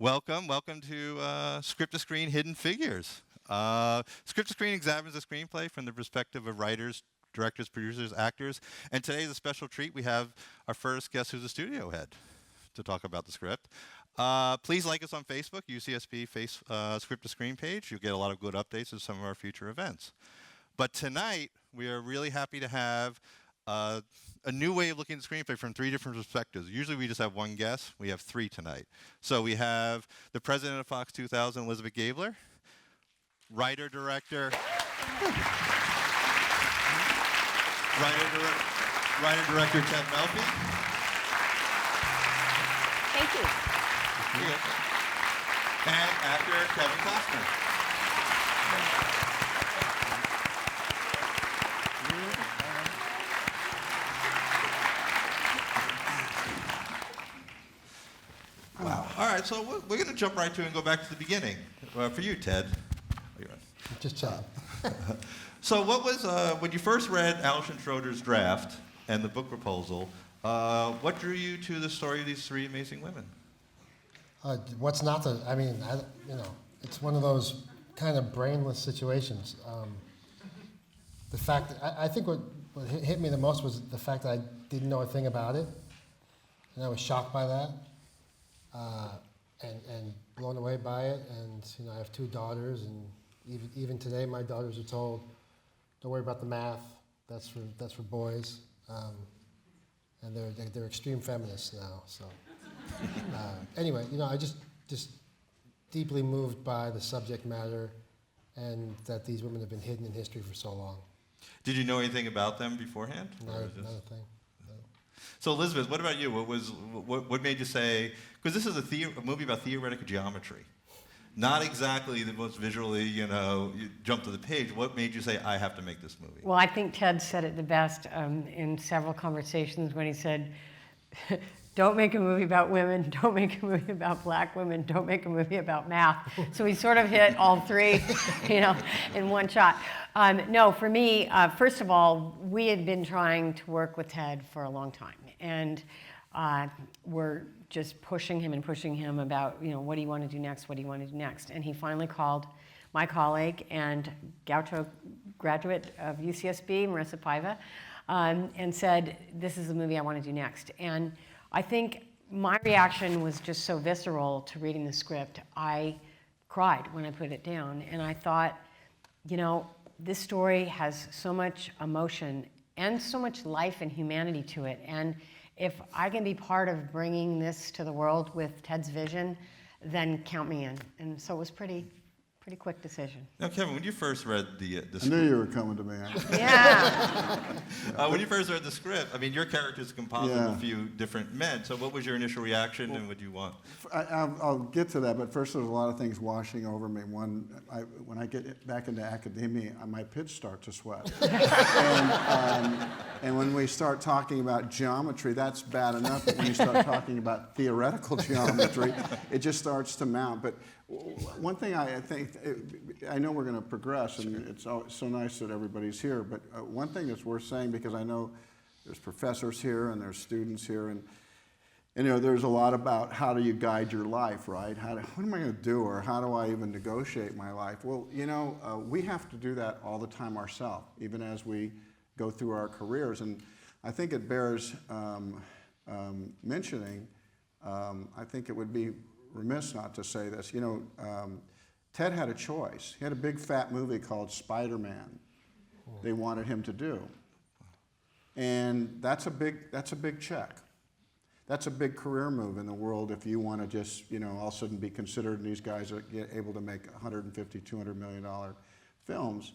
Welcome to Script to Screen Hidden Figures. Script to Screen examines a screenplay from the perspective of writers, directors, producers, actors, and today is a special treat. We have our first guest who's a studio head to talk about the script. Please like us on Facebook, UCSB Script to Screen page. You'll get a lot of good updates of some of our future events. But tonight, we are really happy to have a new way of looking at the screenplay from three different perspectives. Usually we just have one guest. We have three tonight. So we have the president of Fox 2000, Elizabeth Gabler, writer-director Ted Melfi. Thank you. And actor Kevin Costner. Wow. All right, so we're going to jump right to it and go back to the beginning. For you, Ted. Just chat. So what was, when you first read Alison Schroeder's draft and the book proposal, what drew you to the story of these three amazing women? What's not to, I mean, it's one of those kind of brainless situations. The fact that, I think what hit me the most was the fact that I didn't know a thing about it, and I was shocked by that, and blown away by it. And I have two daughters, and even today my daughters are told, don't worry about the math, that's for boys, and they're extreme feminists now. So anyway, I just deeply moved by the subject matter, and that these women have been hidden in history for so long. Did you know anything about them beforehand? Not a thing. No. So Elizabeth, what about you? What made you say? Because this is a movie about theoretical geometry, not exactly the most visually, you jump to the page. What made you say, I have to make this movie? Well, I think Ted said it the best in several conversations when he said, don't make a movie about women, don't make a movie about black women, don't make a movie about math. So he sort of hit all three, in one shot. No, for me, first of all, we had been trying to work with Ted for a long time. And we're just pushing him about, what do you want to do next? What do you want to do next? And he finally called my colleague and Gaucho graduate of UCSB, Marissa Paiva, and said, this is the movie I want to do next. And I think my reaction was just so visceral to reading the script. I cried when I put it down, and I thought, this story has so much emotion and so much life and humanity to it. And if I can be part of bringing this to the world with Ted's vision, then count me in. And so it was pretty quick decision. Now, Kevin, when you first read the script... I knew you were coming to me. Yeah. When you first read the script, your character is a composite of a few different men. So what was your initial reaction, and what do you want? I'll get to that, but first there's a lot of things washing over me. One, when I get back into academia, my pits start to sweat. And when we start talking about geometry, that's bad enough, but when you start talking about theoretical geometry, it just starts to mount. But one thing I think, I know we're going to progress, and it's so nice that everybody's here, but one thing that's worth saying, because I know there's professors here and there's students here, and there's a lot about how do you guide your life, right? What am I going to do, or how do I even negotiate my life? Well, we have to do that all the time ourselves, even as we go through our careers, and I think it bears mentioning. I think it would be remiss not to say this. Ted had a choice. He had a big fat movie called Spider-Man they wanted him to do. And that's a big check. That's a big career move in the world if you want to just, all of a sudden be considered, and these guys are able to make $150, $200 million films.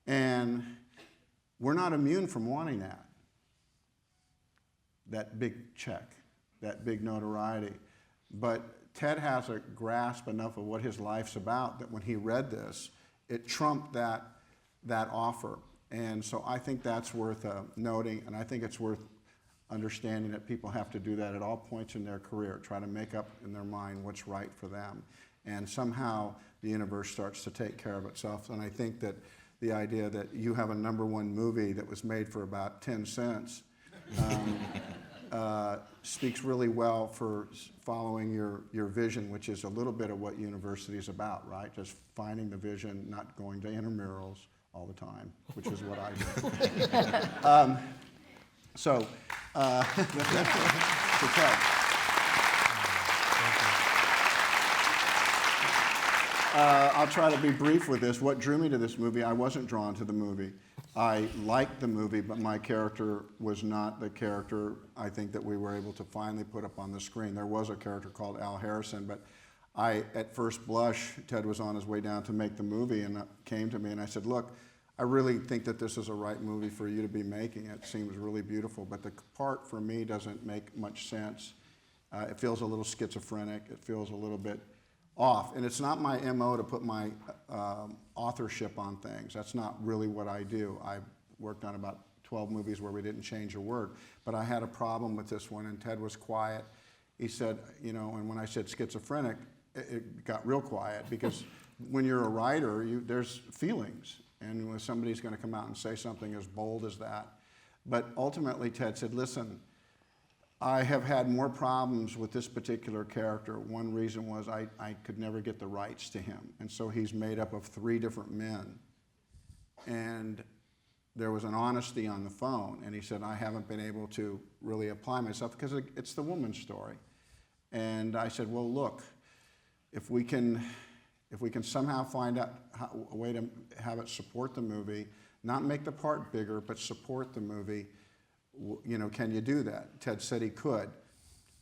And we're not immune from wanting that big check, that big notoriety. But Ted has a grasp enough of what his life's about that when he read this, it trumped that offer. And so I think that's worth noting, and I think it's worth understanding that people have to do that at all points in their career, try to make up in their mind what's right for them. And somehow the universe starts to take care of itself. And I think that the idea that you have a #1 movie that was made for about 10 cents speaks really well for following your vision, which is a little bit of what university is about, right? Just finding the vision, not going to intramurals all the time, which is what I do. So Ted. I'll try to be brief with this. What drew me to this movie, I wasn't drawn to the movie. I liked the movie, but my character was not the character I think that we were able to finally put up on the screen. There was a character called Al Harrison, but at first blush, Ted was on his way down to make the movie and came to me and I said, look, I really think that this is a right movie for you to be making. It seems really beautiful, but the part for me doesn't make much sense. It feels a little schizophrenic. It feels a little bit off. And it's not my MO to put my authorship on things. That's not really what I do. I've worked on about 12 movies where we didn't change a word. But I had a problem with this one, and Ted was quiet. He said, you know, and when I said schizophrenic, it got real quiet because when you're a writer, there's feelings. And when somebody's going to come out and say something as bold as that. But ultimately, Ted said, listen, I have had more problems with this particular character. One reason was I could never get the rights to him. And so he's made up of 3 different men. And there was an honesty on the phone. And he said, I haven't been able to really apply myself because it's the woman's story. And I said, well, look, if we can somehow find out a way to have it support the movie, not make the part bigger, but support the movie, you know, can you do that? Ted said he could.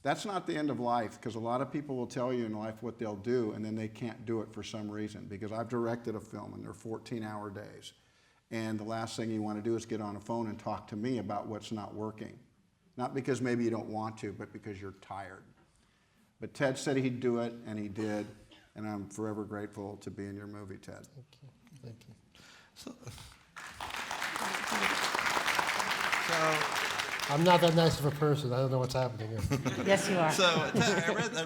That's not the end of life, because a lot of people will tell you in life what they'll do, and then they can't do it for some reason, because I've directed a film, and they're 14-hour days. And the last thing you want to do is get on a phone and talk to me about what's not working. Not because maybe you don't want to, but because you're tired. But Ted said he'd do it, and he did. And I'm forever grateful to be in your movie, Ted. Thank you. Thank you. So, I'm not that nice of a person. I don't know what's happening here. Yes, you are. so I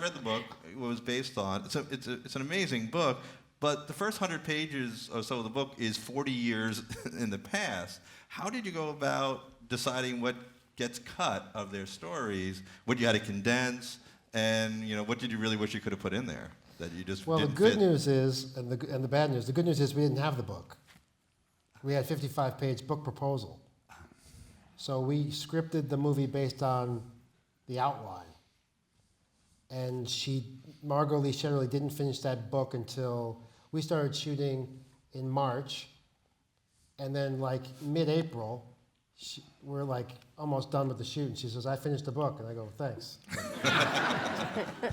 read the book. It was based on. It's an amazing book, but the first 100 pages or so of the book is 40 years in the past. How did you go about deciding what gets cut of their stories? What you had to condense, and you know, what did you really wish you could have put in there that you just Well, the didn't good fit? news is, and the bad news, the good news is we didn't have the book. We had a 55-page book proposal. So we scripted the movie based on the outline. And Margot Lee Shetterly didn't finish that book until we started shooting in March. And then like mid-April, we're like almost done with the shoot. And she says, I finished the book. And I go, thanks.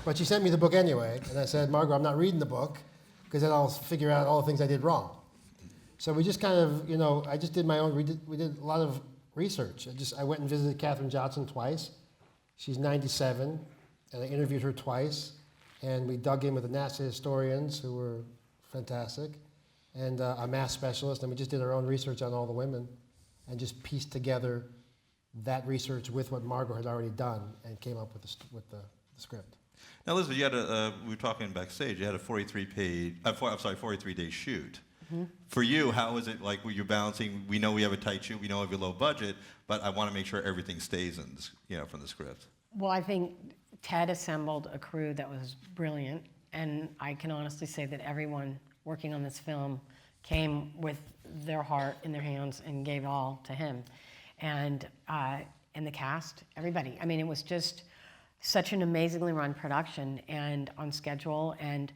But she sent me the book anyway. And I said, Margot, I'm not reading the book because then I'll figure out all the things I did wrong. So we just kind of, you know, I just did my own, we did a lot of research. I went and visited Katherine Johnson twice. She's 97, and I interviewed her twice. And we dug in with the NASA historians, who were fantastic, and a math specialist, and we just did our own research on all the women, and just pieced together that research with what Margot had already done, and came up with the script. Now, Elizabeth, you had we were talking backstage. You had a 43-day shoot. Mm-hmm. For you, how is it like? Were you balancing? We know we have a tight shoot. We know we have a low budget, but I want to make sure everything stays in, from the script. Well, I think Ted assembled a crew that was brilliant, and I can honestly say that everyone working on this film came with their heart in their hands and gave all to him, and the cast, everybody. I mean, it was just such an amazingly run production and on schedule, and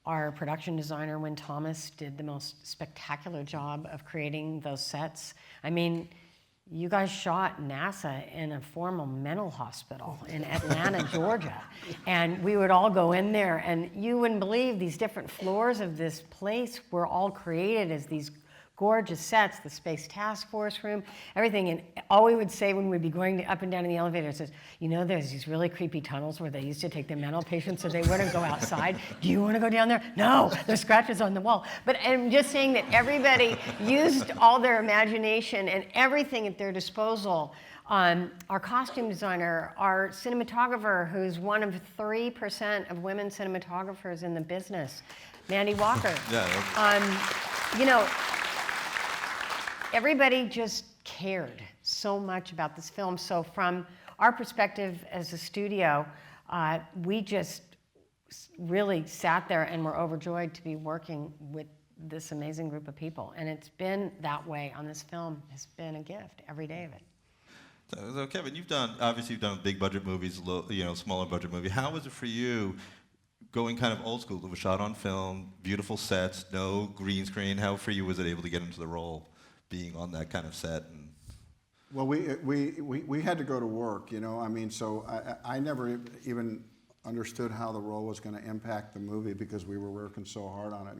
our production designer, Wynn Thomas, did the most spectacular job of creating those sets. I mean, you guys shot NASA in a formal mental hospital in Atlanta, Georgia. And we would all go in there, and you wouldn't believe these different floors of this place were all created as these gorgeous sets, the Space Task Force room, everything. And all we would say when we'd be going up and down in the elevators is, you know, there's these really creepy tunnels where they used to take the mental patients so they wouldn't go outside. Do you want to go down there? No, there's scratches on the wall. But I'm just saying that everybody used all their imagination and everything at their disposal. Our costume designer, our cinematographer, who's one of 3% of women cinematographers in the business, Mandy Walker. You know, everybody just cared so much about this film. So from our perspective as a studio, we just really sat there and were overjoyed to be working with this amazing group of people. And it's been that way on this film. It's been a gift every day of it. So Kevin, you've done big budget movies, smaller budget movie. How was it for you going kind of old school? It was shot on film, beautiful sets, no green screen. How for you was it able to get into the role, being on that kind of set? And Well, we had to go to work, I mean, so I never even understood how the role was going to impact the movie because we were working so hard on it.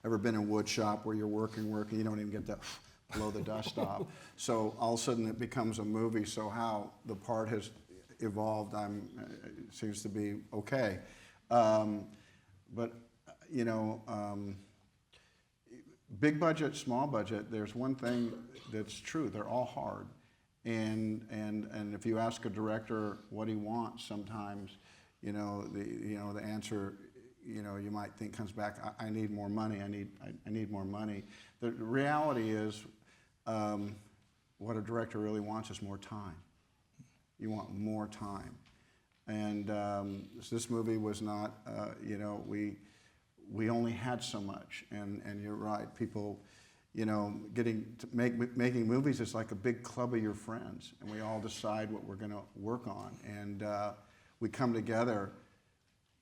Ever been in wood shop where you're working, you don't even get to blow the dust off. So all of a sudden it becomes a movie. So how the part has evolved, seems to be okay. But big budget, small budget, there's one thing that's true, they're all hard. And if you ask a director what he wants, sometimes, the answer, you might think comes back, I need more money, I need more money. The reality is, what a director really wants is more time. You want more time. And this movie was not, we only had so much, and you're right. People, making movies is like a big club of your friends, and we all decide what we're going to work on, and we come together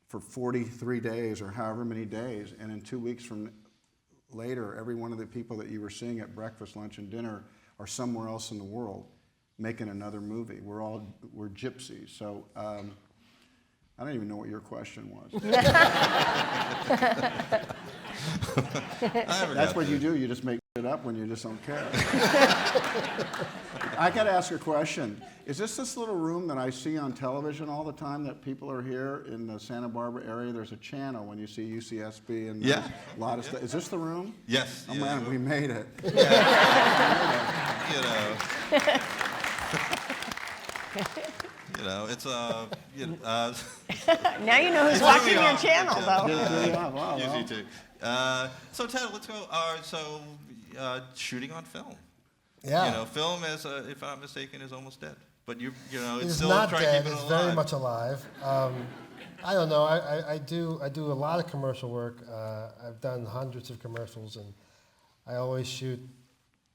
for 43 days or however many days, and in 2 weeks from later, every one of the people that you were seeing at breakfast, lunch, and dinner are somewhere else in the world making another movie. We're gypsies, so. I don't even know what your question was. That's what you do. You just make it up when you just don't care. I got to ask a question. Is this little room that I see on television all the time that people are here in the Santa Barbara area? There's a channel when you see UCSB and yeah. A lot of stuff. Is this the room? Yes. Oh man, we made it. It's Now you know who's watching your channel, though. Wow. So Ted, let's go. Shooting on film. Yeah. Film is, if I'm not mistaken, is almost dead. But it's It's still not trying to dead. keep it It's alive. very much alive. I don't know. I do a lot of commercial work. I've done hundreds of commercials, and I always shoot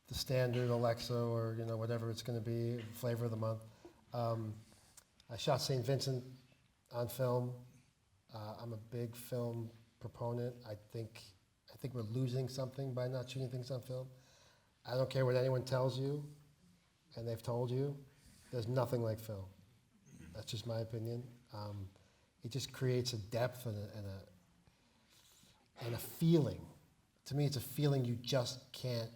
the standard Alexa or whatever it's going to be, flavor of the month. I shot St. Vincent on film. I'm a big film proponent. I think we're losing something by not shooting things on film. I don't care what anyone tells you, and they've told you. There's nothing like film. That's just my opinion. It just creates a depth and a feeling. To me, it's a feeling you just can't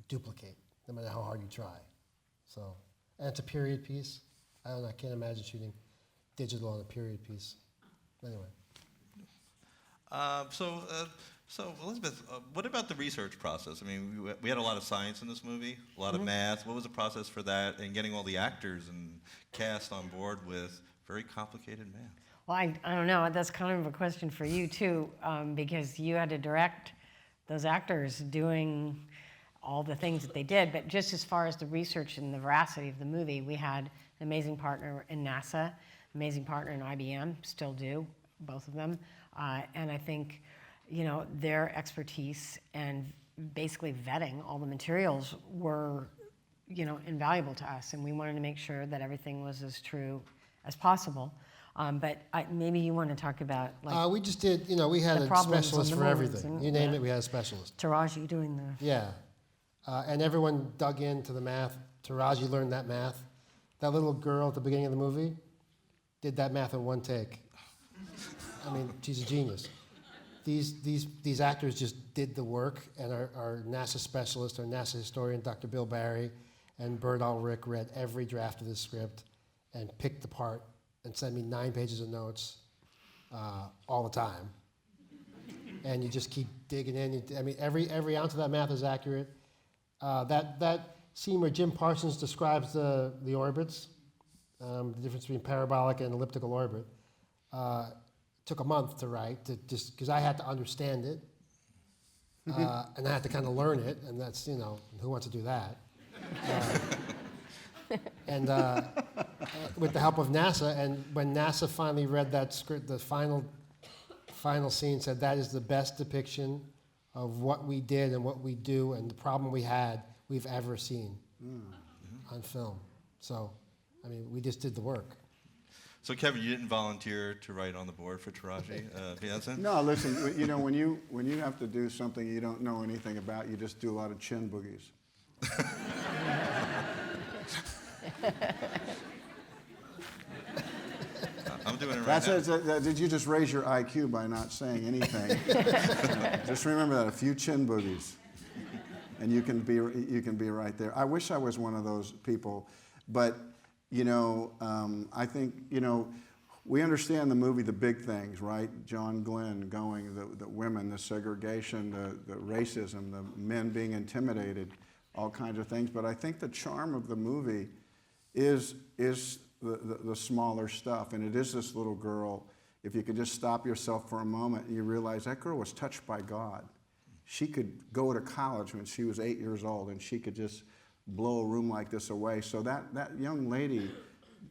duplicate, no matter how hard you try. So, and it's a period piece. I don't know, I can't imagine shooting digital on a period piece. Anyway. So Elizabeth, what about the research process? I mean, we had a lot of science in this movie, a lot of math. What was the process for that, and getting all the actors and cast on board with very complicated math? Well, I don't know. That's kind of a question for you, too, because you had to direct those actors doing all the things that they did. But just as far as the research and the veracity of the movie, we had an amazing partner in NASA, amazing partner in IBM, still do, both of them. And I think, their expertise and basically vetting all the materials were, invaluable to us. And we wanted to make sure that everything was as true as possible. But maybe you want to talk about, we just did, we had the a problems specialist and the for moments everything. and- You name yeah. it, we had a specialist. Taraji doing the... Yeah. And everyone dug into the math. Taraji learned that math. That little girl at the beginning of the movie did that math in one take. I mean, she's a genius. These actors just did the work, and our NASA specialist, our NASA historian, Dr. Bill Barry, and Bert Ulrich read every draft of this script and picked the part and sent me 9 pages of notes all the time. And you just keep digging in. Every ounce of that math is accurate. That scene where Jim Parsons describes the orbits, the difference between parabolic and elliptical orbit, took a month to write, just because I had to understand it, and I had to kind of learn it, and that's, who wants to do that? and with the help of NASA. And when NASA finally read that script, the final scene said that is the best depiction of what we did and what we do and the problem we've ever seen on film. So, I mean, we just did the work. So Kevin, you didn't volunteer to write on the board for Taraji P. Henson? No, listen, you know, when you have to do something you don't know anything about, you just do a lot of chin boogies. I'm doing it right now. Did you just raise your IQ by not saying anything? Just remember that, a few chin boogies, and you can be right there. I wish I was one of those people, but you know, I think, you know, we understand the movie The Big Things, right? John Glenn going, the women, the segregation, the racism, the men being intimidated, all kinds of things. But I think the charm of the movie is the smaller stuff. And it is this little girl. If you could just stop yourself for a moment and you realize that girl was touched by God. She could go to college when she was 8 years old and she could just blow a room like this away. So that young lady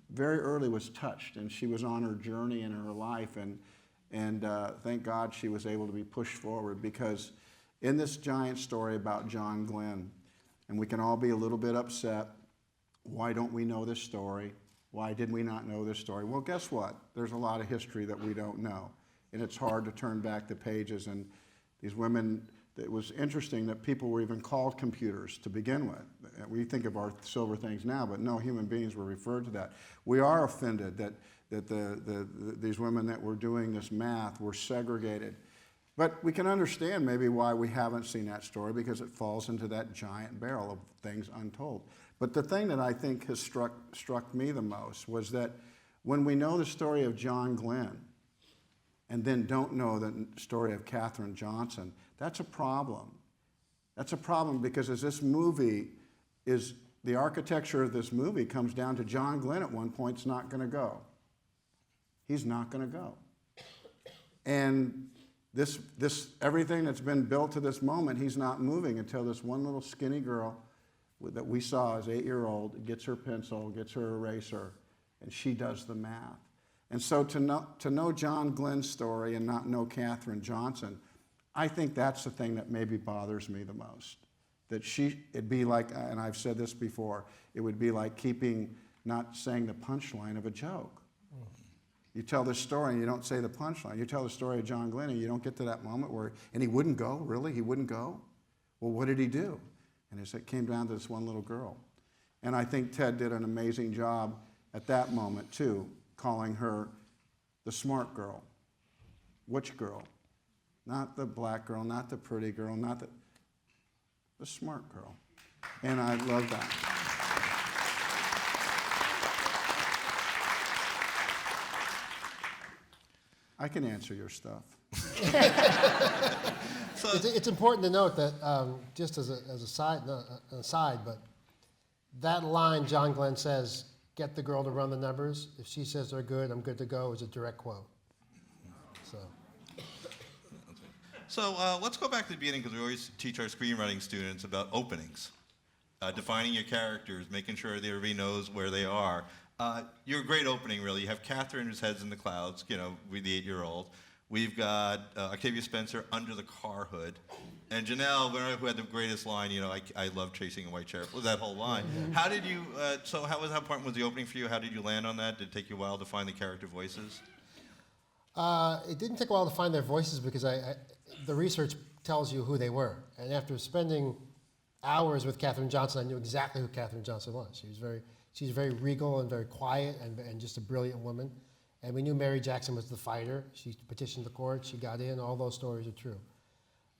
very early was touched, and she was on her journey in her life, and thank God she was able to be pushed forward, because in this giant story about John Glenn, and we can all be a little bit upset, why don't we know this story? Why did we not know this story? Well, guess what? There's a lot of history that we don't know, and it's hard to turn back the pages. And these women, it was interesting that people were even called computers to begin with. We think of our silver things now, but no, human beings were referred to that. We are offended that these women that were doing this math were segregated. But we can understand maybe why we haven't seen that story, because it falls into that giant barrel of things untold. But the thing that I think has struck me the most was that when we know the story of John Glenn and then don't know the story of Katherine Johnson, that's a problem. That's a problem, because as this movie is, the architecture of this movie comes down to John Glenn at one point is not going to go. He's not going to go. And this everything that's been built to this moment, he's not moving until this one little skinny girl that we saw as 8-year-old gets her pencil, gets her eraser, and she does the math. And so to know John Glenn's story and not know Katherine Johnson, I think that's the thing that maybe bothers me the most. That it'd be like, and I've said this before, it would be like not saying the punchline of a joke. You tell this story and you don't say the punchline. You tell the story of John Glenn and you don't get to that moment where, and he wouldn't go, really? He wouldn't go? Well, what did he do? And it came down to this one little girl. And I think Ted did an amazing job at that moment, too, calling her the smart girl. Which girl? Not the black girl, not the pretty girl, not the smart girl. And I love that. I can answer your stuff. It's important to note that, just as an aside, but that line John Glenn says, "Get the girl to run the numbers. If she says they're good, I'm good to go," is a direct quote. So let's go back to the beginning, because we always teach our screenwriting students about openings, defining your characters, making sure that everybody knows where they are. You're a great opening, really. You have Catherine, whose head's in the clouds, you know, with the 8-year-old. We've got Octavia Spencer under the car hood. And Janelle, who had the greatest line, you know, I love chasing a white sheriff, was that whole line. Mm-hmm. How did you, so how important was the opening for you? How did you land on that? Did it take you a while to find the character voices? It didn't take a while to find their voices, because the research tells you who they were. And after spending hours with Katherine Johnson, I knew exactly who Katherine Johnson was. She's very regal and very quiet and just a brilliant woman. And we knew Mary Jackson was the fighter. She petitioned the court. She got in. All those stories are true.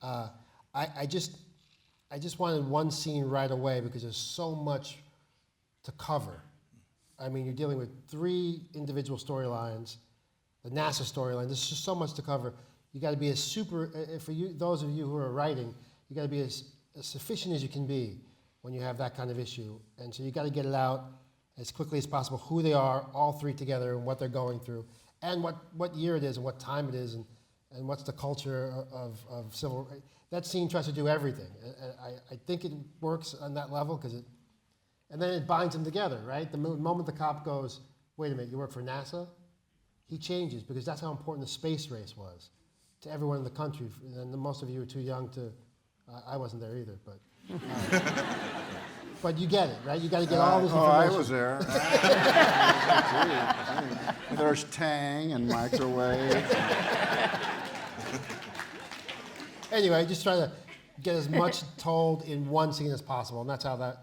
I just wanted one scene right away, because there's so much to cover. I mean, you're dealing with 3 individual storylines, the NASA storyline. There's just so much to cover. You got to be for you, those of you who are writing, you got to be as sufficient as you can be when you have that kind of issue. And so you got to get it out as quickly as possible, who they are, all 3 together, and what they're going through, and what year it is, and what time it is, and what's the culture of civil rights. That scene tries to do everything. I think it works on that level, because And then it binds them together, right? The moment the cop goes, wait a minute, you work for NASA? He changes because that's how important the space race was to everyone in the country. And most of you are too young to, I wasn't there either, but you get it, right? You got to get all this information. I was there. There's Tang and microwave. Anyway, just trying to get as much told in one scene as possible, and that's how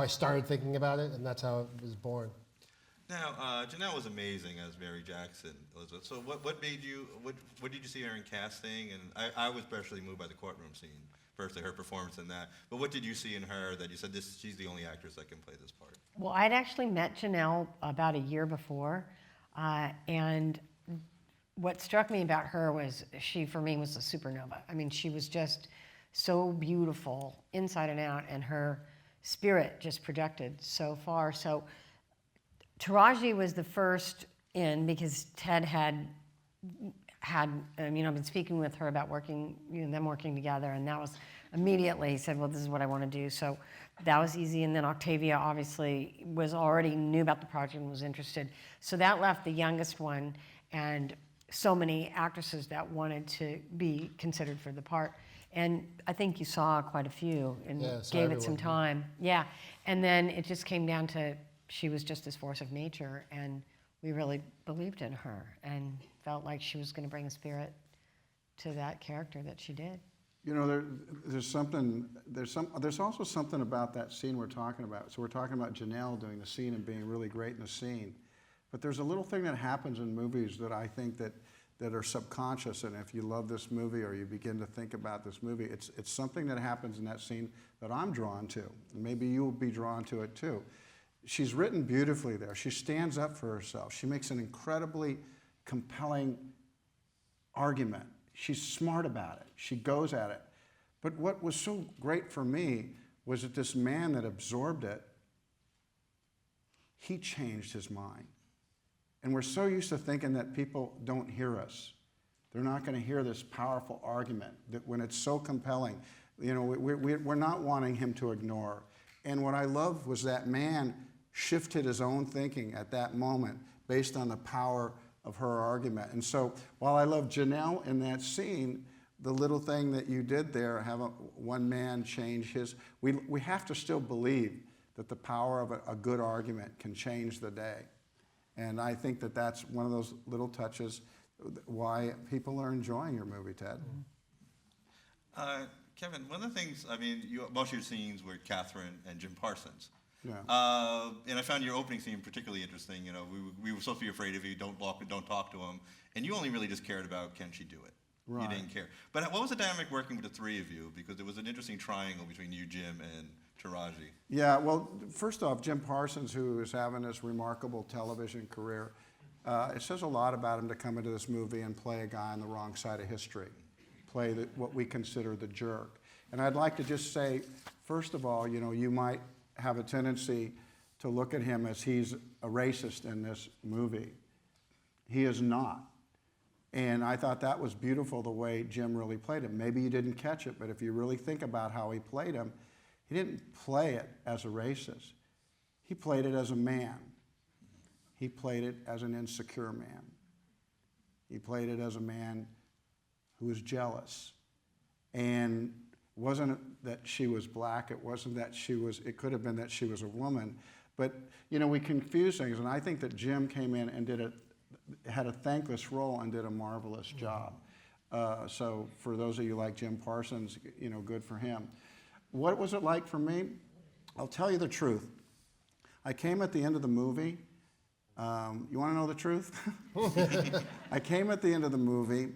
I started thinking about it, and that's how it was born. Now, Janelle was amazing as Mary Jackson, Elizabeth. So what made you, what did you see her in casting? And I was especially moved by the courtroom scene, firstly, her performance in that. But what did you see in her that you said, she's the only actress that can play this part? Well, I'd actually met Janelle about a year before, and what struck me about her was she, for me, was a supernova. I mean, she was just so beautiful inside and out, and her spirit just projected so far. So Taraji was the first in because Ted had been speaking with her about them working together, and that was immediately, he said, well, this is what I want to do. So that was easy. And then Octavia obviously knew about the project and was interested. So that left the youngest one and so many actresses that wanted to be considered for the part. And I think you saw quite a few and gave it some time. Yeah. And then it just came down to she was just this force of nature, and we really believed in her and felt like she was going to bring a spirit to that character that she did. You know, there's also something about that scene we're talking about. So we're talking about Janelle doing the scene and being really great in the scene. But there's a little thing that happens in movies that I think that are subconscious, and if you love this movie or you begin to think about this movie, it's something that happens in that scene that I'm drawn to. And maybe you'll be drawn to it too. She's written beautifully there. She stands up for herself. She makes an incredibly compelling argument. She's smart about it. She goes at it. But what was so great for me was that this man that absorbed it, he changed his mind. And we're so used to thinking that people don't hear us. They're not going to hear this powerful argument, that when it's so compelling, you know, we're not wanting him to ignore. And what I loved was that man shifted his own thinking at that moment based on the power of her argument. And so while I love Janelle in that scene, the little thing that you did there, have one man change his, we have to still believe that the power of a good argument can change the day. And I think that that's one of those little touches why people are enjoying your movie, Ted. Kevin, one of the things, I mean, most of your scenes were Catherine and Jim Parsons. Yeah. And I found your opening scene particularly interesting. You know, we were supposed to be afraid of you, don't talk to him. And you only really just cared about, can she do it? Right. You didn't care. But what was the dynamic working with the three of you? Because there was an interesting triangle between you, Jim, and Taraji. Yeah, well, first off, Jim Parsons, who is having this remarkable television career, it says a lot about him to come into this movie and play a guy on the wrong side of history, play what we consider the jerk. And I'd like to just say, first of all, you know, you might have a tendency to look at him as he's a racist in this movie. He is not. And I thought that was beautiful, the way Jim really played him. Maybe you didn't catch it, but if you really think about how he played him, he didn't play it as a racist. He played it as a man. He played it as an insecure man. He played it as a man who was jealous. And it wasn't that she was black, it wasn't that it could have been that she was a woman. But, you know, we confuse things, and I think that Jim came in and had a thankless role and did a marvelous job. So for those of you like Jim Parsons, you know, good for him. What was it like for me? I'll tell you the truth. I came at the end of the movie. You want to know the truth? I came at the end of the movie,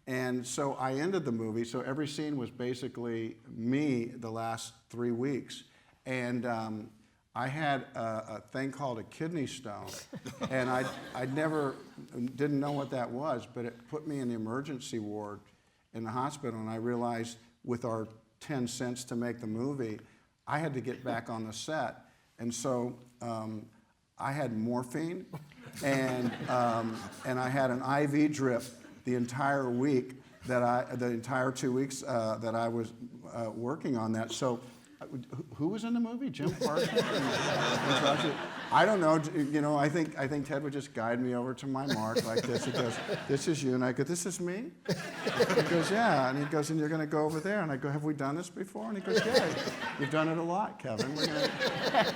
and so I ended the movie. So every scene was basically me the last 3 weeks. And I had a thing called a kidney stone, and I didn't know what that was, but it put me in the emergency ward in the hospital, and I realized with our 10 cents to make the movie, I had to get back on the set. And so I had morphine, and I had an IV drip the entire week the entire 2 weeks that I was working on that. So Who was in the movie? Jim Parsons? And Roger? I don't know. You know, I think Ted would just guide me over to my mark like this. He goes, "This is you," and I go, "This is me." He goes, "Yeah," and he goes, "And you're going to go over there." And I go, "Have we done this before?" And he goes, "Yeah, you've done it a lot, Kevin."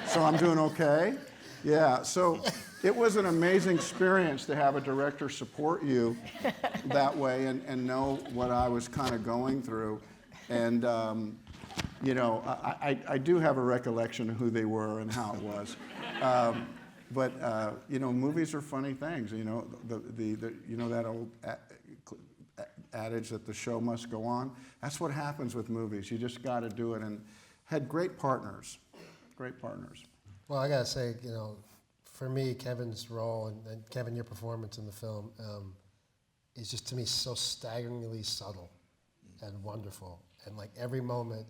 So I'm doing okay. Yeah. So it was an amazing experience to have a director support you that way and know what I was kind of going through, and. You know, I do have a recollection of who they were and how it was, but you know, movies are funny things. You know, you know that old adage that the show must go on. That's what happens with movies. You just got to do it, and had great partners, great partners. Well, I gotta say, you know, for me, Kevin's role and Kevin, your performance in the film is just to me so staggeringly subtle and wonderful, and like every moment.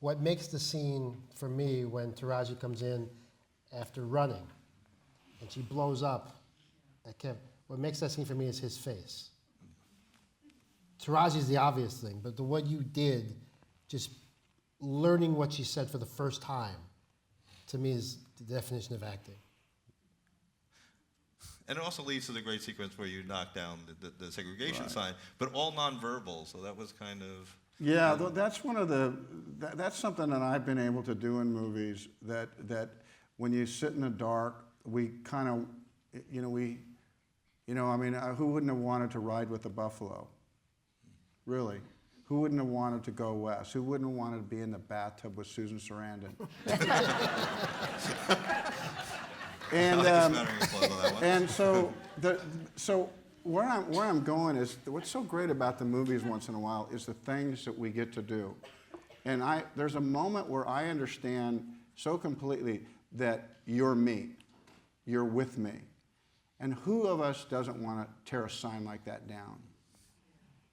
What makes the scene for me when Taraji comes in after running and she blows up at Kevin, what makes that scene for me is his face. Taraji's the obvious thing, but what you did, just learning what she said for the first time, to me is the definition of acting. And it also leads to the great sequence where you knock down the segregation sign, but all nonverbal, so that was kind of... Yeah, that's one of that's something that I've been able to do in movies, that when you sit in the dark, we kind of, I mean, who wouldn't have wanted to ride with the buffalo? Really? Who wouldn't have wanted to go west? Who wouldn't have wanted to be in the bathtub with Susan Sarandon? And so where I'm going is, what's so great about the movies once in a while is the things that we get to do. And there's a moment where I understand so completely that you're me, you're with me. And who of us doesn't want to tear a sign like that down?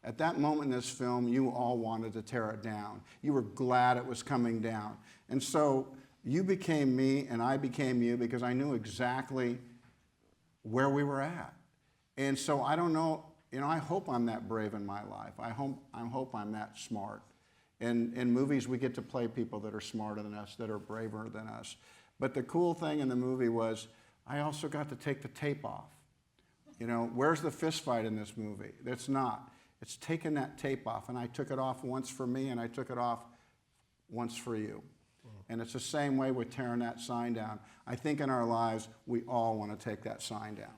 At that moment in this film, you all wanted to tear it down. You were glad it was coming down. And so you became me and I became you because I knew exactly where we were at. And so I don't know, I hope I'm that brave in my life. I hope I'm that smart. In movies, we get to play people that are smarter than us, that are braver than us. But the cool thing in the movie was I also got to take the tape off. Where's the fist fight in this movie? It's not. It's taking that tape off, and I took it off once for me, and I took it off once for you. And it's the same way with tearing that sign down. I think in our lives, we all want to take that sign down.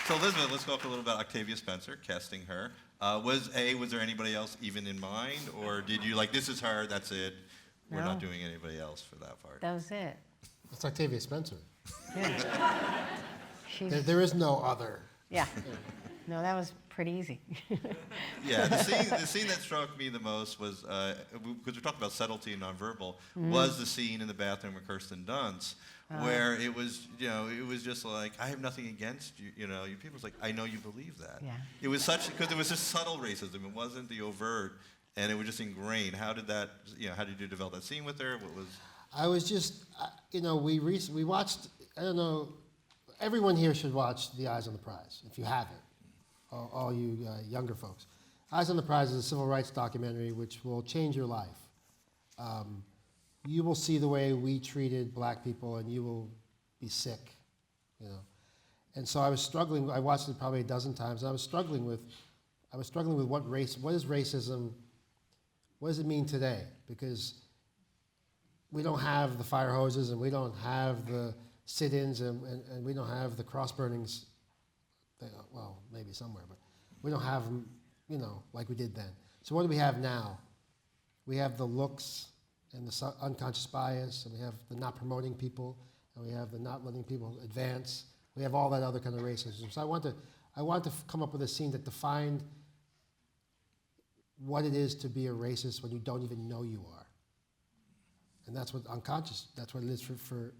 So Elizabeth, let's talk a little about Octavia Spencer, casting her. Was there anybody else even in mind, or did you this is her, that's it, we're not doing anybody else for that part? That was it. It's Octavia Spencer. Yeah. There is no other. Yeah. No, that was pretty easy. Yeah, the scene that struck me the most was, because we talked about subtlety and nonverbal, was the scene in the bathroom with Kirsten Dunst, where it was, it was just like, I have nothing against you, you people's like, I know you believe that. Yeah. It was because it was just subtle racism, it wasn't the overt, and it was just ingrained. How did you develop that scene with her? What was? I was just, we watched, I don't know, everyone here should watch The Eyes on the Prize, if you haven't. All you younger folks. Eyes on the Prize is a civil rights documentary which will change your life. You will see the way we treated black people and you will be sick, And so I was struggling, I watched it probably a dozen times, and I was struggling with what is racism, what does it mean today? Because we don't have the fire hoses and we don't have the sit-ins and we don't have the cross burnings. Well, maybe somewhere, but we don't have them, like we did then. So what do we have now? We have the looks and the unconscious bias, and we have the not promoting people, and we have the not letting people advance. We have all that other kind of racism. So I want to come up with a scene that defined what it is to be a racist when you don't even know you are. And that's what unconscious, that's what it is for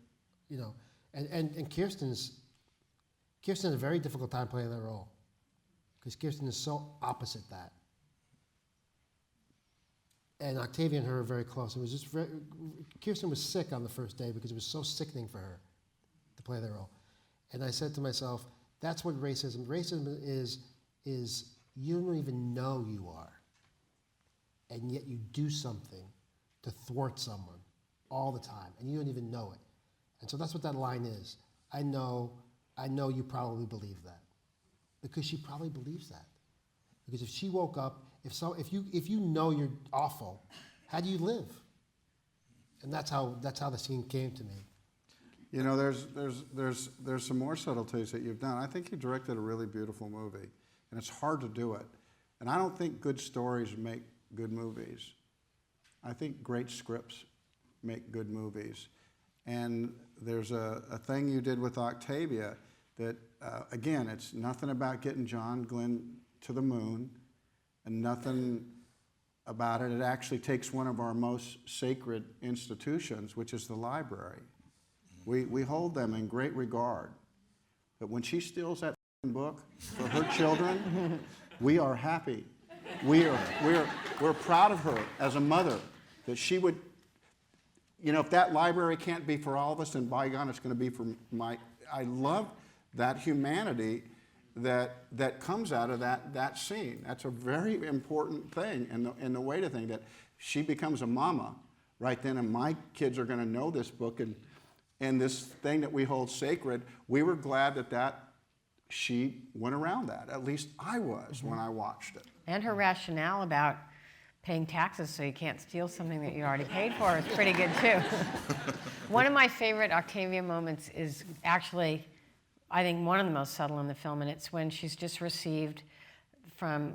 and Kirsten had a very difficult time playing that role because Kirsten is so opposite that. And Octavia and her are very close. It was just Kirsten was sick on the first day because it was so sickening for her to play that role. And I said to myself, That's what racism. Racism is you don't even know you are, and yet you do something to thwart someone all the time, and you don't even know it. And so that's what that line is. I know you probably believe that, because she probably believes that. Because if she woke up, if you know you're awful, how do you live? And that's how the scene came to me. You know, there's some more subtleties that you've done. I think you directed a really beautiful movie, and it's hard to do it. And I don't think good stories make good movies. I think great scripts make good movies. And there's a thing you did with Octavia that, again, it's nothing about getting John Glenn to the moon, and nothing about it. It actually takes one of our most sacred institutions, which is the library. We hold them in great regard. But when she steals that book for her children, we are happy. We're proud of her as a mother, that she would, you know, if that library can't be for all of us, then by God, it's going to be for my. I love that humanity that comes out of that scene. That's a very important thing, and the way to think that she becomes a mama right then, and my kids are going to know this book and this thing that we hold sacred. We were glad that she went around that. At least I was when I watched it. And her rationale about paying taxes so you can't steal something that you already paid for is pretty good too. One of my favorite Octavia moments is actually, I think, one of the most subtle in the film, and it's when she's just received from,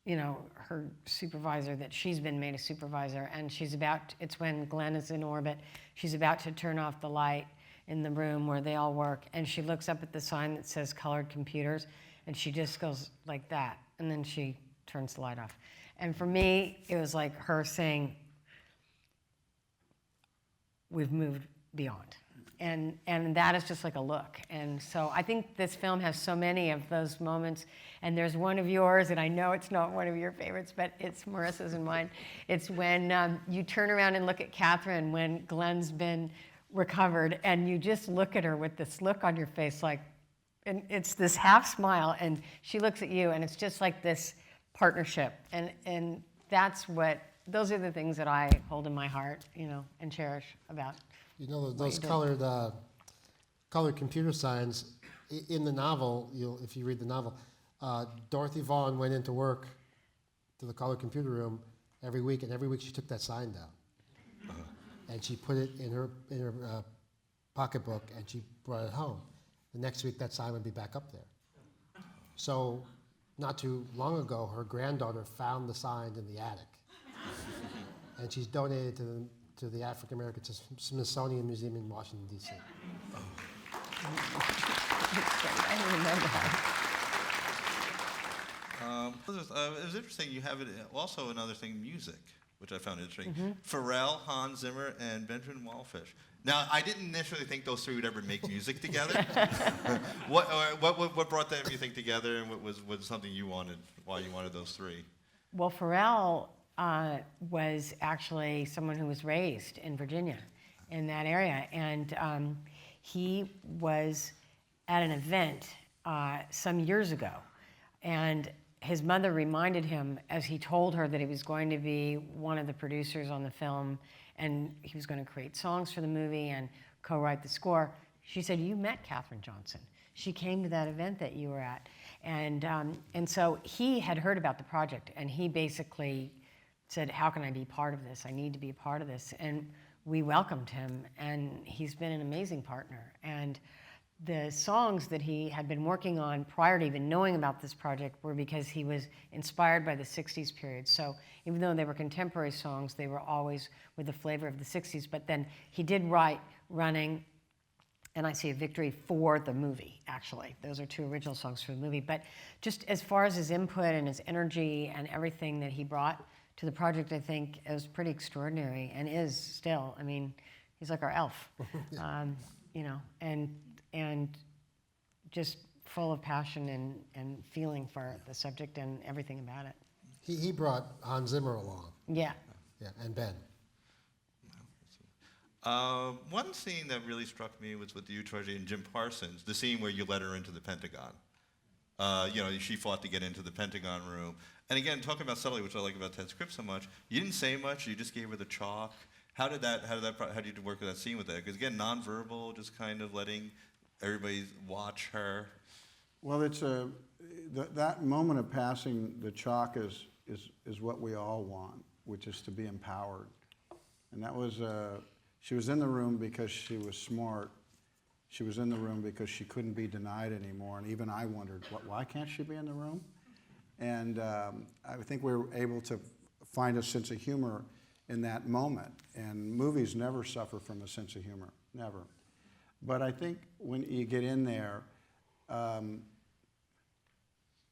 you know, her supervisor that she's been made a supervisor, and it's when Glenn is in orbit, she's about to turn off the light in the room where they all work, and she looks up at the sign that says colored computers, and she just goes like that, and then she turns the light off. And for me, it was like her saying, we've moved beyond. And that is just like a look. And so I think this film has so many of those moments. And there's one of yours, and I know it's not one of your favorites, but it's Marissa's and mine. It's when you turn around and look at Catherine when Glenn's been recovered, and you just look at her with this look on your face, like, and it's this half smile, and she looks at you, and it's just like this partnership. And those are the things that I hold in my heart, you know, and cherish about. You know, those colored computer signs in the novel. If you read the novel, Dorothy Vaughan went into work to the colored computer room every week, and every week she took that sign down, and she put it in her pocketbook, and she brought it home. The next week, that sign would be back up there. So, not too long ago, her granddaughter found the sign in the attic, and she's donated to the African American Smithsonian Museum in Washington, D.C. I didn't remember that. It was interesting. You have it also another thing, music, which I found interesting. Pharrell, Hans Zimmer, and Benjamin Wallfish. Now, I didn't necessarily think those three would ever make music together. What brought them, you think, together, and what was something you wanted? Why you wanted those three? Well, Pharrell was actually someone who was raised in Virginia, in that area, and he was at an event some years ago, and his mother reminded him, as he told her that he was going to be one of the producers on the film, and he was going to create songs for the movie and co-write the score. She said, "You met Katherine Johnson. She came to that event that you were at." And so he had heard about the project, and he basically said, "How can I be part of this? I need to be a part of this." And we welcomed him, and he's been an amazing partner. And the songs that he had been working on prior to even knowing about this project were because he was inspired by the 60s period. So even though they were contemporary songs, they were always with the flavor of the 60s. But then he did write Running and I See a Victory for the movie, actually. Those are two original songs for the movie. But just as far as his input and his energy and everything that he brought to the project, I think it was pretty extraordinary, and is still. I mean, he's like our elf, you know, and just full of passion and feeling for the subject and everything about it. He brought Hans Zimmer along. Yeah. Yeah, and Ben. One scene that really struck me was with you, Troy, and Jim Parsons, the scene where you let her into the Pentagon. She fought to get into the Pentagon room. And again, talking about subtlety, which I like about Ted's script so much, you didn't say much, you just gave her the chalk. How did you work with that scene with that? Because again, nonverbal, just kind of letting everybody watch her. Well, that moment of passing the chalk is what we all want, which is to be empowered. And that was, she was in the room because she was smart. She was in the room because she couldn't be denied anymore. And even I wondered, why can't she be in the room? And I think we were able to find a sense of humor in that moment. And movies never suffer from a sense of humor, never. But I think when you get in there,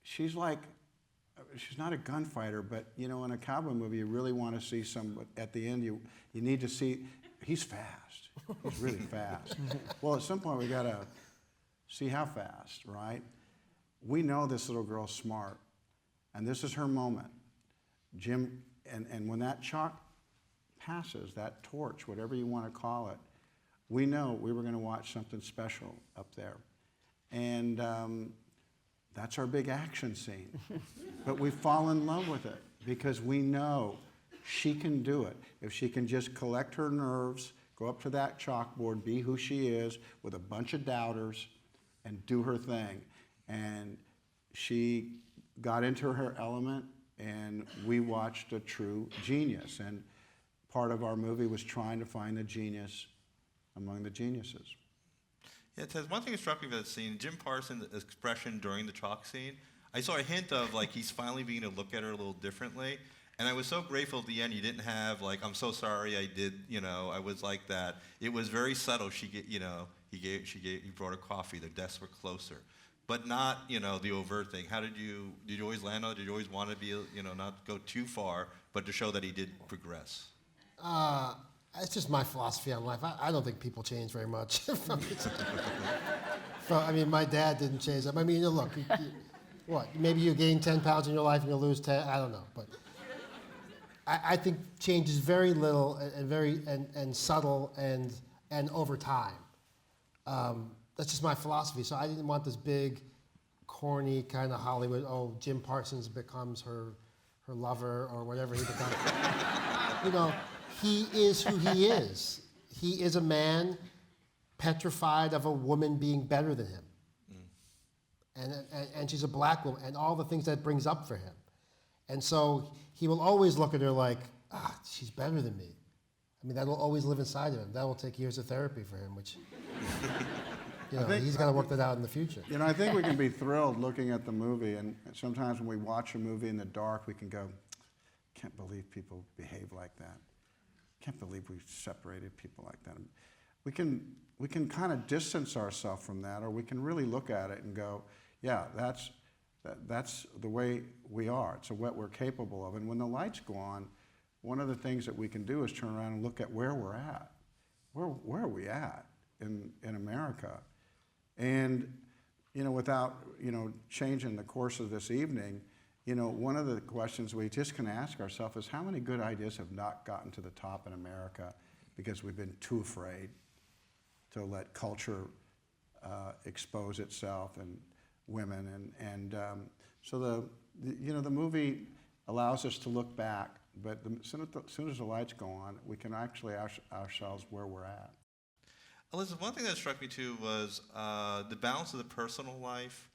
she's not a gunfighter, but in a cowboy movie, you really want to see at the end, you need to see, he's fast. He's really fast. Well, at some point, we got to see how fast, right? We know this little girl's smart, and this is her moment. Jim, and when that chalk passes, that torch, whatever you want to call it, we know we were going to watch something special up there. And that's our big action scene. But we fall in love with it because we know she can do it. If she can just collect her nerves, go up to that chalkboard, be who she is with a bunch of doubters and do her thing. And she got into her element, and we watched a true genius. And part of our movie was trying to find the genius among the geniuses. Yeah, Ted, one thing that struck me about that scene, Jim Parsons' expression during the chalk scene, I saw a hint of he's finally beginning to look at her a little differently. And I was so grateful at the end you didn't have I'm so sorry I did, I was like that. It was very subtle. He brought her coffee, the desks were closer. But not, the overt thing. Did you always land on it? Did you always want to be, not go too far, but to show that he did progress? It's just my philosophy on life. I don't think people change very much. My dad didn't change that. Look, what? Maybe you gain 10 pounds in your life and you'll lose 10. I don't know, but I think change is very little and very subtle and over time. That's just my philosophy. So I didn't want this big, corny kind of Hollywood. Oh, Jim Parsons becomes her lover or whatever he becomes. He is who he is. He is a man petrified of a woman being better than him. And she's a black woman, and all the things that brings up for him. And so he will always look at her like, she's better than me. That'll always live inside of him. That will take years of therapy for him, which, he's got to work that out in the future. I think we can be thrilled looking at the movie, and sometimes when we watch a movie in the dark, we can go, can't believe people behave like that. Can't believe we separated people like that. We can kind of distance ourselves from that, or we can really look at it and go, yeah, that's the way we are. It's what we're capable of. And when the lights go on, one of the things that we can do is turn around and look at where we're at. Where are we at in America? And without changing the course of this evening, one of the questions we just can ask ourselves is how many good ideas have not gotten to the top in America because we've been too afraid to let culture expose itself and women. So the movie allows us to look back, but as soon as the lights go on, we can actually ask ourselves where we're at. Elizabeth, one thing that struck me too was the balance of the personal life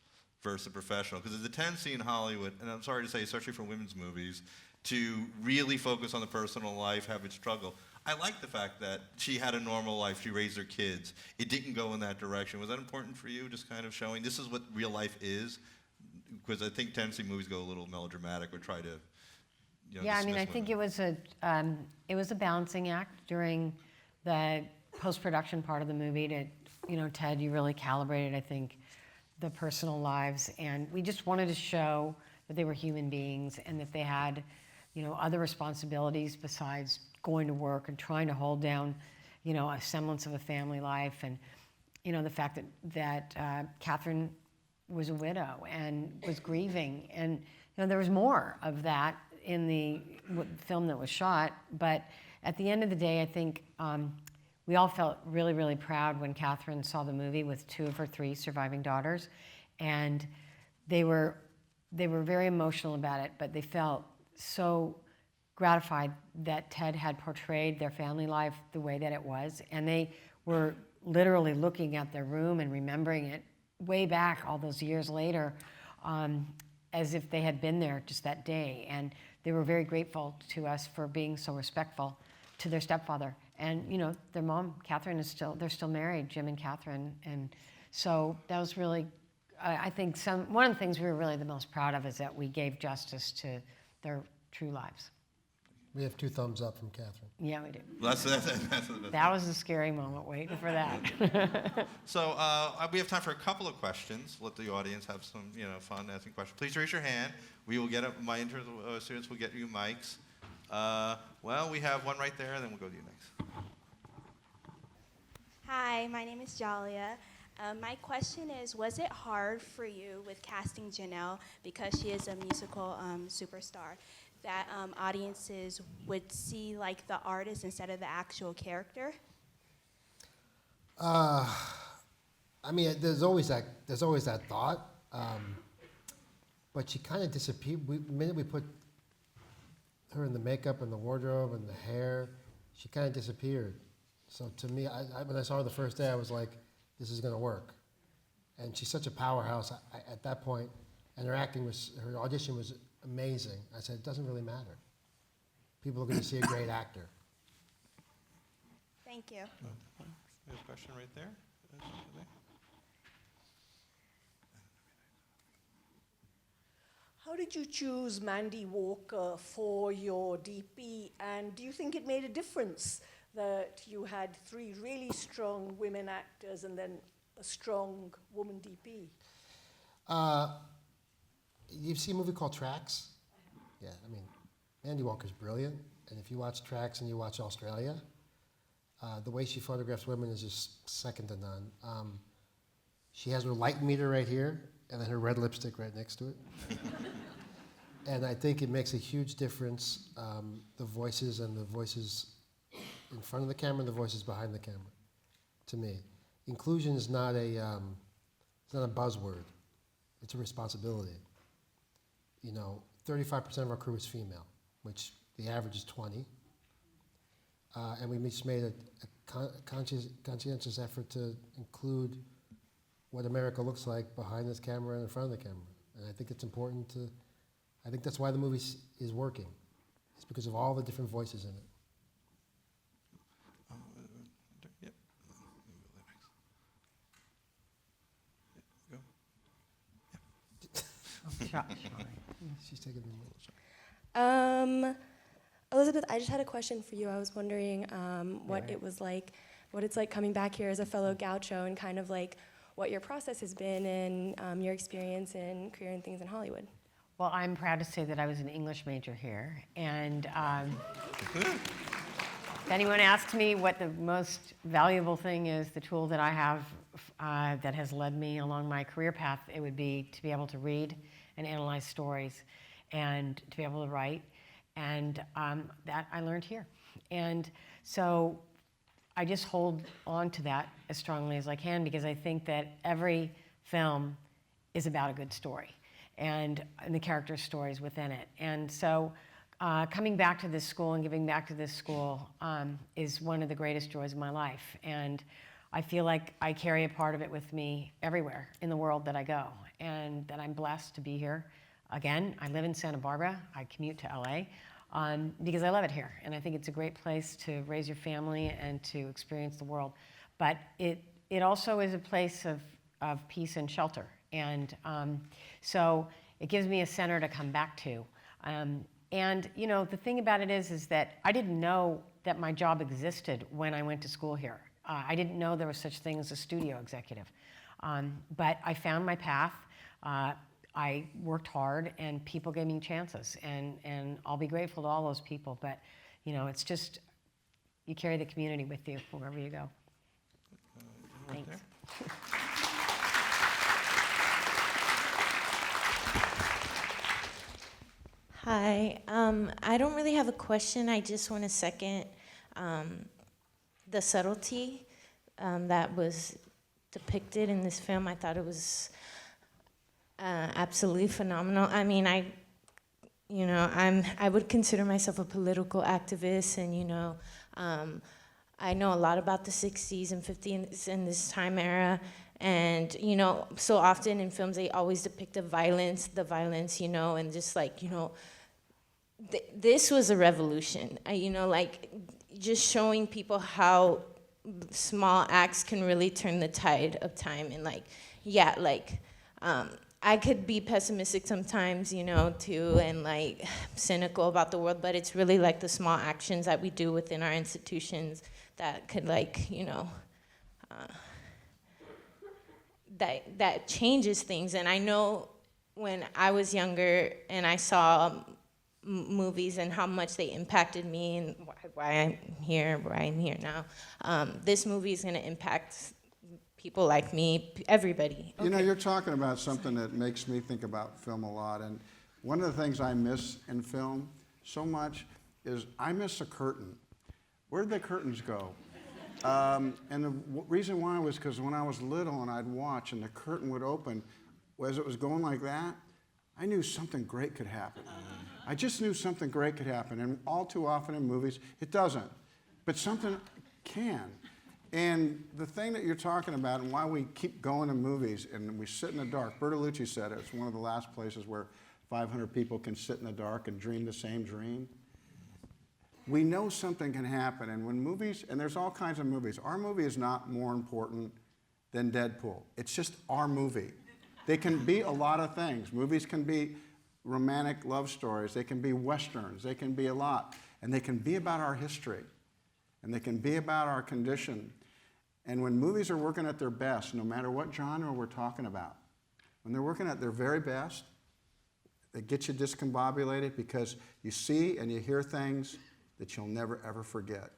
versus the professional. Because there's a tendency in Hollywood, and I'm sorry to say, especially for women's movies, to really focus on the personal life, have it struggle. I like the fact that she had a normal life, she raised her kids. It didn't go in that direction. Was that important for you, just kind of showing this is what real life is? Because I think tendency movies go a little melodramatic or try to, I think it was a balancing act during the post-production part of the movie to, Ted, you really calibrated, I think, the personal lives, and we just wanted to show that they were human beings and that they had, other responsibilities besides going to work and trying to hold down, a semblance of a family life, and, the fact that Catherine was a widow and was grieving, and there was more of that in the film that was shot, but at the end of the day, I think we all felt really, really proud when Catherine saw the movie with 2 of her 3 surviving daughters. And they were very emotional about it, but they felt so gratified that Ted had portrayed their family life the way that it was. And they were literally looking at their room and remembering it way back all those years later, as if they had been there just that day. And they were very grateful to us for being so respectful to their stepfather. And, you know, their mom, Catherine, they're still married, Jim and Catherine. And so that was really, I think one of the things we were really the most proud of is that we gave justice to their true lives. We have 2 thumbs up from Catherine. Yeah, we do. That's That was a scary moment waiting for that. So we have time for a couple of questions. Let the audience have some, fun asking questions. Please raise your hand. We will get my intern students will get you mics. Well, we have one right there, and then we'll go to you next. Hi, my name is Jalia. My question is, was it hard for you with casting Janelle, because she is a musical superstar, that audiences would see like the artist instead of the actual character? I mean, there's always that thought, but she kind of disappeared. The minute we put her in the makeup and the wardrobe and the hair, she kind of disappeared. So to me, when I saw her the first day, I was like, this is going to work. And she's such a powerhouse at that point, and her audition was amazing. I said, it doesn't really matter. People are going to see a great actor. Thank you. There's a question right there. How did you choose Mandy Walker for your DP, and do you think it made a difference that you had 3 really strong women actors and then a strong woman DP? You've seen a movie called Tracks? Yeah, I mean, Mandy Walker's brilliant, and if you watch Tracks and you watch Australia, the way she photographs women is just second to none. She has her light meter right here, and then her red lipstick right next to it. And I think it makes a huge difference, the voices in front of the camera and the voices behind the camera, to me. Inclusion is not it's not a buzzword. It's a responsibility. 35% of our crew is female, which the average is 20. And we just made a conscientious effort to include what America looks like behind this camera and in front of the camera. And I think it's important I think that's why the movie is working. It's because of all the different voices in it. Yep. Go. She's taking the mic. Elizabeth, I just had a question for you. I was wondering what it's like coming back here as a fellow gaucho, and kind of like what your process has been and your experience in creating things in Hollywood. Well, I'm proud to say that I was an English major here, and if anyone asks me what the most valuable thing is, the tool that I have that has led me along my career path, it would be to be able to read and analyze stories, and to be able to write, and that I learned here. And so I just hold on to that as strongly as I can, because I think that every film is about a good story, and the character stories within it. And so coming back to this school and giving back to this school is one of the greatest joys of my life. And I feel like I carry a part of it with me everywhere in the world that I go, and that I'm blessed to be here. Again, I live in Santa Barbara. I commute to LA because I love it here. And I think it's a great place to raise your family and to experience the world. But it also is a place of peace and shelter. And so it gives me a center to come back to. And the thing about it is that I didn't know that my job existed when I went to school here. I didn't know there was such thing as a studio executive. But I found my path. I worked hard, and people gave me chances. And I'll be grateful to all those people. But, it's just, you carry the community with you wherever you go. Right Thanks. Hi, I don't really have a question. I just want to second the subtlety that was depicted in this film. I thought it was absolutely phenomenal. I mean, I would consider myself a political activist, and I know a lot about the 60s and 50s and this time era. And, so often in films, they always depict the violence, and just like, this was a revolution, just showing people how small acts can really turn the tide of time. And I could be pessimistic sometimes, too, and cynical about the world, but it's really the small actions that we do within our institutions that could that changes things. And I know when I was younger and I saw movies and how much they impacted me and why I'm here now, this movie is going to impact people like me, everybody. Okay. You're talking about something that makes me think about film a lot. And one of the things I miss in film so much is I miss a curtain. Where did the curtains go? And the reason why was because when I was little and I'd watch and the curtain would open, as it was going like that, I knew something great could happen. I just knew something great could happen. And all too often in movies, it doesn't. But something can. And the thing that you're talking about and why we keep going to movies and we sit in the dark, Bertolucci said it's one of the last places where 500 people can sit in the dark and dream the same dream. We know something can happen, and when movies, and there's all kinds of movies, our movie is not more important than Deadpool. It's just our movie. They can be a lot of things. Movies can be romantic love stories. They can be westerns. They can be a lot. And they can be about our history. And they can be about our condition. And when movies are working at their best, no matter what genre we're talking about, when they're working at their very best, they get you discombobulated because you see and you hear things that you'll never, ever forget.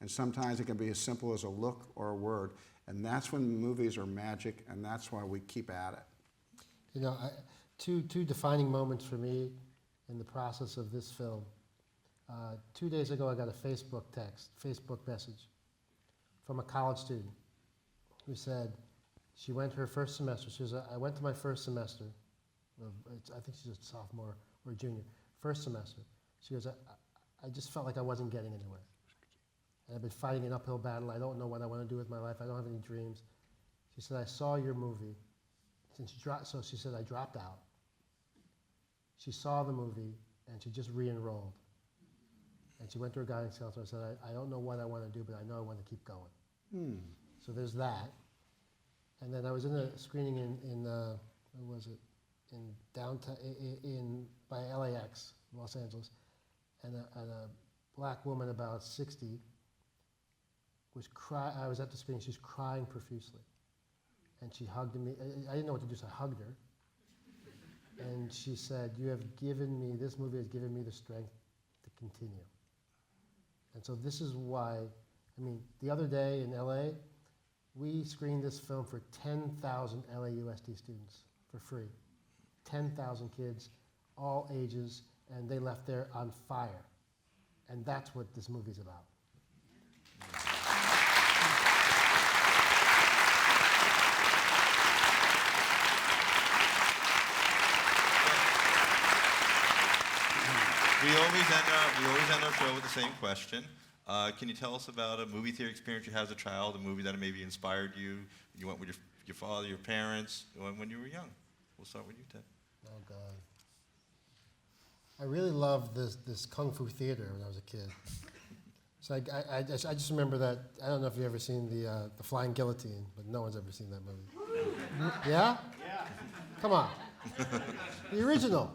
And sometimes it can be as simple as a look or a word. And that's when movies are magic, and that's why we keep at it. Two defining moments for me in the process of this film. 2 days ago, I got a Facebook message from a college student who said she went her first semester. She was, I went to my first semester. I think she's a sophomore or a junior. First semester. She goes, I just felt like I wasn't getting anywhere. And I've been fighting an uphill battle. I don't know what I want to do with my life. I don't have any dreams. She said, I saw your movie. So she said, I dropped out. She saw the movie, and she just re-enrolled. And she went to her guidance counselor and said, I don't know what I want to do, but I know I want to keep going. So there's that. And then I was in a screening in where was it? In downtown, by LAX, Los Angeles. And a black woman about 60 was I was at the screen, she was crying profusely. And she hugged me. I didn't know what to do, so I hugged her. And she said, this movie has given me the strength to continue. And so this is why, the other day in LA, we screened this film for 10,000 LAUSD students for free. 10,000 kids, all ages, and they left there on fire. And that's what this movie's about. We always end our show with the same question. Can you tell us about a movie theater experience you had as a child, a movie that maybe inspired you? You went with your father, your parents, when you were young. We'll start with you, Ted. Oh, God. I really loved this Kung Fu theater when I was a kid. So I just remember that, I don't know if you've ever seen the Flying Guillotine, but no one's ever seen that movie. Yeah? Yeah. Come on. The original.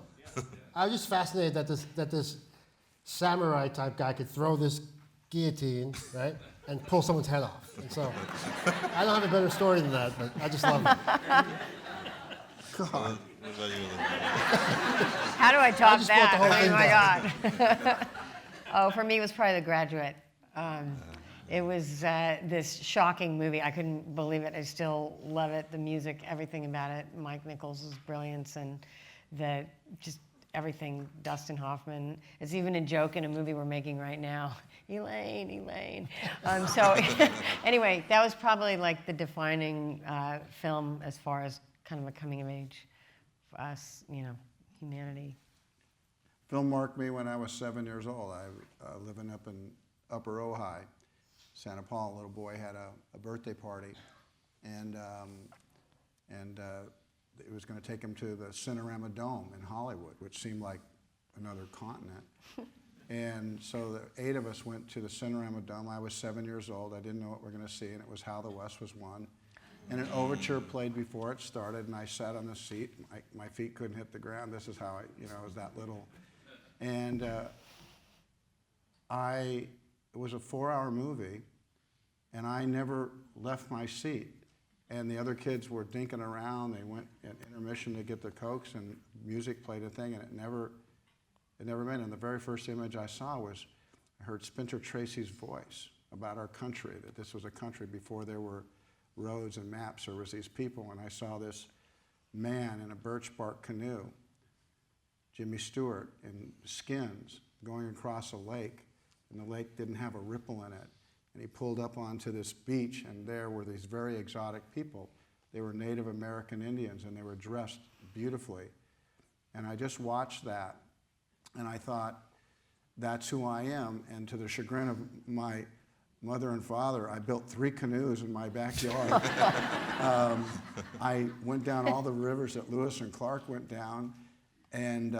I was just fascinated that this samurai type guy could throw this guillotine, right, and pull someone's head off. And so I don't have a better story than that, but I just love it. God. What about you, Elizabeth? How do I top just brought the whole that? thing Oh my God. Oh, for me, it was probably The Graduate. It was this shocking movie. I couldn't believe it. I still love it. The music, everything about it. Mike Nichols' brilliance, and everything Dustin Hoffman. It's even a joke in a movie we're making right now. Elaine. So anyway, that was probably like the defining film as far as kind of a coming of age for us, humanity. Film marked me when I was 7 years old. I living up in Upper Ojai, Santa Paula. A little boy had a birthday party, and it was going to take him to the Cinerama Dome in Hollywood, which seemed like another continent. And so the 8 of us went to the Cinerama Dome. I was 7 years old. I didn't know what we were going to see, and it was How the West Was Won. And an overture played before it started, and I sat on the seat. My feet couldn't hit the ground. This is how I was that little. And it was a 4-hour movie, and I never left my seat. And the other kids were dinking around. They went at intermission to get their Cokes, and music played a thing, and it never went. And the very first image I saw was, I heard Spencer Tracy's voice about our country, that this was a country before there were roads and maps. There was these people, and I saw this man in a birch bark canoe, Jimmy Stewart, in skins, going across a lake, and the lake didn't have a ripple in it. And he pulled up onto this beach, and there were these very exotic people. They were Native American Indians, and they were dressed beautifully. And I just watched that, and I thought, that's who I am. And to the chagrin of my mother and father, I built 3 canoes in my backyard. I went down all the rivers that Lewis and Clark went down, and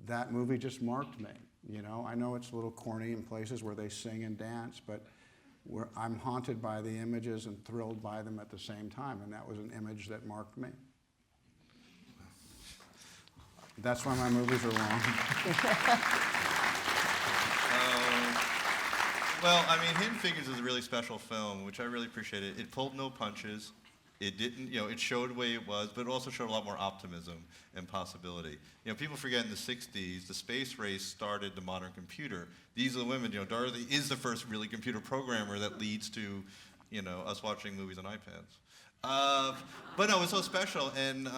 that movie just marked me. I know it's a little corny in places where they sing and dance, but I'm haunted by the images and thrilled by them at the same time, and that was an image that marked me. That's why my movies are long. Well, I mean, Hidden Figures is a really special film, which I really appreciated. It pulled no punches. It didn't, it showed the way it was, but it also showed a lot more optimism and possibility. People forget in the 60s, the space race started the modern computer. These are the women, Dorothy is the first really computer programmer that leads to, us watching movies on iPads. But no, it was so special, and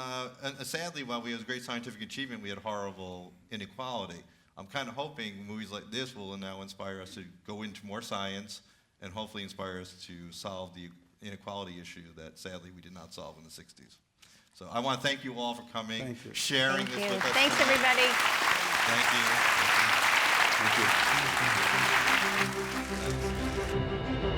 sadly, while we had great scientific achievement, we had horrible inequality. I'm kind of hoping movies like this will now inspire us to go into more science and hopefully inspire us to solve the inequality issue that sadly we did not solve in the 60s. So I want to thank you all for coming, sharing this with us. Thanks, everybody. Thank you. Thank you.